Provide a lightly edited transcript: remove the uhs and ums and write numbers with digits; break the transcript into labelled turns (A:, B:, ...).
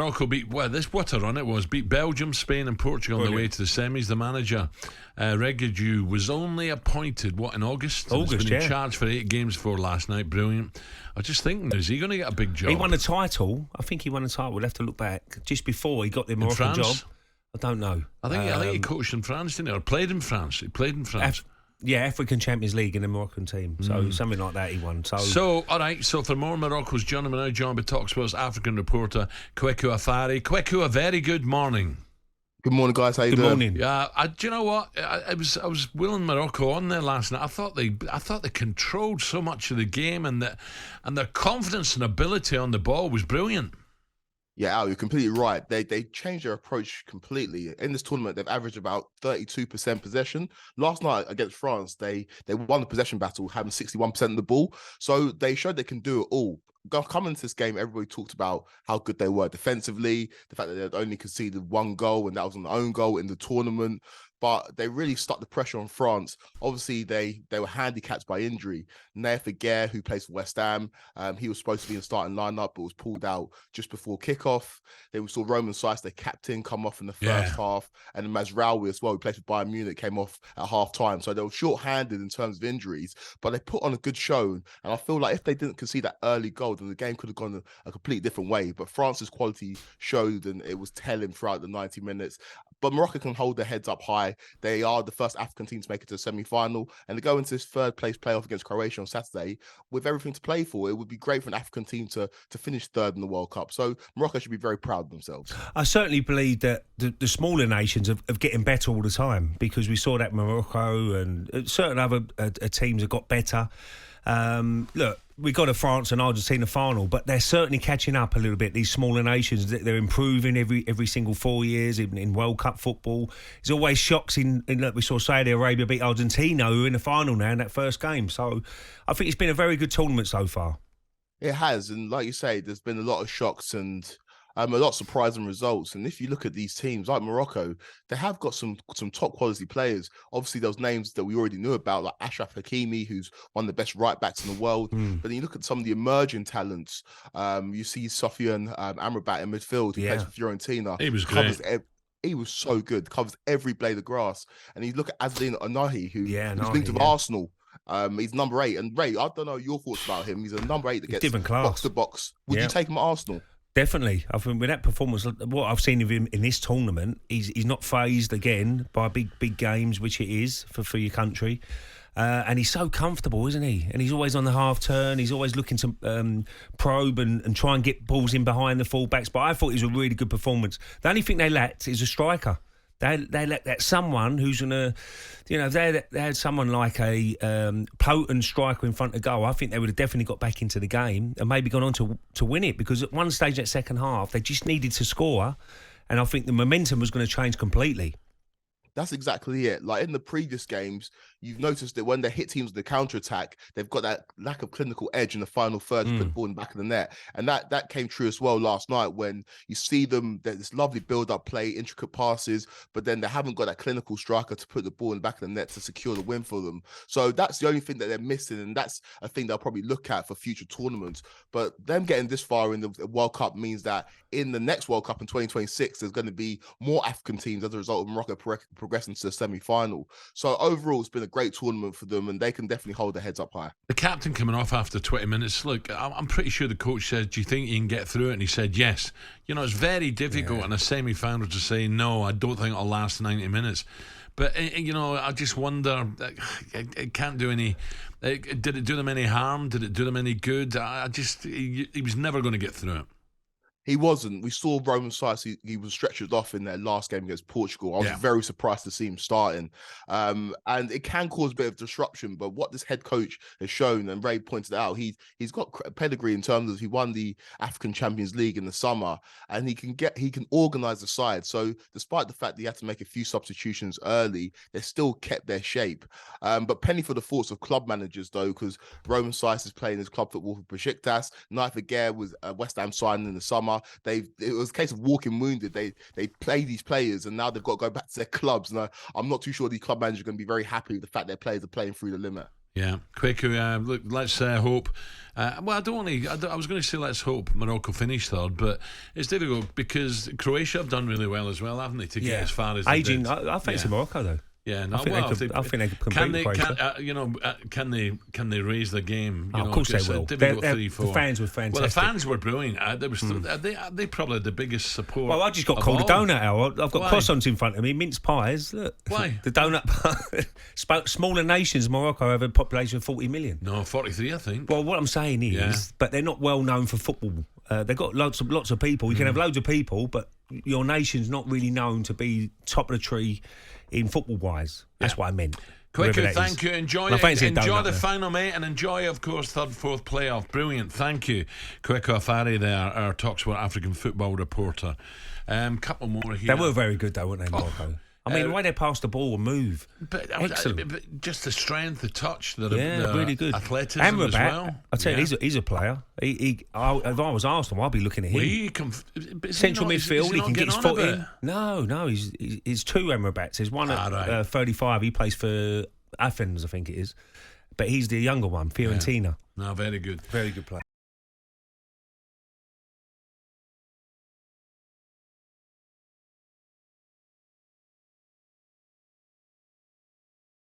A: Morocco beat, well, what a run it was, beat Belgium, Spain and Portugal on the way to the semis. The manager, Reguilón, was only appointed, in August?
B: August,
A: he's been in charge for 8 games for last night. Brilliant. I was just thinking, is he going to get a big job?
B: He won a title. I think he won a title. We'll have to look back. Just before he got the Moroccan job. I don't know.
A: I think he coached in France, didn't he? Or played in France. He played in France.
B: African Champions League in the Moroccan team. So something like that he won.
A: So, all right. So for more Morocco's joining me now, joined by talkSPORT's African reporter, Kweku Afari. Kweku, a very good morning.
C: Good morning, guys. How you doing?
B: Good morning.
A: Yeah, do you know what? I was willing Morocco on there last night. I thought they controlled so much of the game, and their confidence and ability on the ball was brilliant.
C: Yeah, Al, you're completely right. They changed their approach completely. In this tournament, they've averaged about 32% possession. Last night against France, they won the possession battle, having 61% of the ball. So they showed they can do it all. Coming into this game, everybody talked about how good they were defensively, the fact that they had only conceded 1 goal, and that was an own goal in the tournament. But they really stuck the pressure on France. Obviously, they were handicapped by injury. Neville, who plays for West Ham, he was supposed to be in the starting lineup, but was pulled out just before kickoff. Then we saw Roman Saïs, their captain, come off in the first half, and then Mazraoui as well, who plays for Bayern Munich, came off at half time. So they were short-handed in terms of injuries, but they put on a good show. And I feel like if they didn't concede that early goal, then the game could have gone a completely different way. But France's quality showed, and it was telling throughout the 90 minutes. But Morocco can hold their heads up high. They are the first African team to make it to the semi-final, and they go into this third-place playoff against Croatia on Saturday with everything to play for. It would be great for an African team to finish third in the World Cup. So Morocco should be very proud of themselves.
B: I certainly believe that the smaller nations are getting better all the time, because we saw that Morocco and certain other teams have got better. Look, we got a France and Argentina final, but they're certainly catching up a little bit. These smaller nations, they're improving every single 4 years in World Cup football. There's always shocks look, we saw Saudi Arabia beat Argentina, who are in the final now in that first game. So I think it's been a very good tournament so far.
C: It has, and like you say, there's been a lot of shocks and a lot of surprising results. And if you look at these teams like Morocco, they have got some top quality players. Obviously, those names that we already knew about, like Achraf Hakimi, who's one of the best right backs in the world. But then you look at some of the emerging talents. You see Sofyan Amrabat in midfield, who plays for Fiorentina.
A: He was great.
C: He was so good. Covers every blade of grass. And you look at Azzedine Onahi, who's linked with Arsenal. He's number 8. And Ray, I don't know your thoughts about him. He's a number 8 that gets box to box. Would you take him at Arsenal?
B: Definitely. I think with that performance, what I've seen of him in this tournament, he's not phased again by big games, which it is for your country. And he's so comfortable, isn't he? And he's always on the half turn. He's always looking to probe and try and get balls in behind the fullbacks. But I thought it was a really good performance. The only thing they lacked is a striker. They let that someone who's gonna, if they had someone like a potent striker in front of goal, I think they would have definitely got back into the game and maybe gone on to win it, because at one stage that second half they just needed to score, and I think the momentum was going to change completely.
C: That's exactly it. Like in the previous games, you've noticed that when they hit teams with the counter-attack, they've got that lack of clinical edge in the final third to put the ball in the back of the net. And that came true as well last night, when you see them, there's this lovely build-up play, intricate passes, but then they haven't got that clinical striker to put the ball in the back of the net to secure the win for them. So that's the only thing that they're missing, and that's a thing they'll probably look at for future tournaments. But them getting this far in the World Cup means that in the next World Cup in 2026, there's going to be more African teams as a result of Morocco progressing to the semi-final. So overall, it's been a great tournament for them, and they can definitely hold their heads up high.
A: The captain coming off after 20 minutes, look, I'm pretty sure the coach said, do you think you can get through it? And he said yes. It's very difficult in a semi-final to say, no, I don't think it'll last 90 minutes. But, I just wonder, it can't do any... Did it do them any harm? Did it do them any good? He was never going to get through it.
C: He wasn't. We saw Roman Saïs, he was stretchered off in their last game against Portugal. I was very surprised to see him starting. And it can cause a bit of disruption, but what this head coach has shown, and Ray pointed out, he's got pedigree in terms of he won the African Champions League in the summer, and he can organise the side. So despite the fact that he had to make a few substitutions early, they still kept their shape. But penny for the thoughts of club managers, though, because Roman Saïs is playing his club football for Besiktas. Neville was a West Ham signing in the summer. It was a case of walking wounded. They play these players, and now they've got to go back to their clubs. And I'm not too sure the club managers are going to be very happy with the fact their players are playing through the limit.
A: Yeah, Kwaku, look, let's hope. Well, I was going to say let's hope Morocco finish third, but it's difficult because Croatia have done really well as well, haven't they, to get as far as
B: Aging,
A: they did.
B: I fancy Morocco though.
A: Yeah, no,
B: I think they could compete with Croatia.
A: Can they raise the game?
B: Of course they will. The fans were fantastic.
A: Well, the fans were brilliant. They probably the biggest support.
B: Well, I just got called a donut hour. I've got croissants in front of me, mince pies. Look,
A: why
B: the donut? Smaller nations, Morocco have a population of 40 million.
A: No, 43, I think.
B: Well, what I'm saying is, but they're not well known for football. They've got lots of people. You can have loads of people, but your nation's not really known to be top of the tree in football-wise. That's what I meant.
A: Kwaku, thank you. Enjoy the final, mate, and enjoy, of course, third, fourth playoff. Brilliant. Thank you. Kwaku Afari there, our talkSPORT African football reporter. Couple more here.
B: They were very good, though, weren't they, Morocco? I mean, the way they passed the ball and move. Excellent.
A: But just the strength, the touch, the
B: really good.
A: Athleticism
B: Amrabat,
A: as well.
B: I tell you, he's a player. If I was Arsenal, I'd be looking at him. Central midfield, he can get his foot in. No, he's two Amrabats. There's one at 35. He plays for Athens, I think it is. But he's the younger one, Fiorentina.
A: No, very good.
B: Very good player.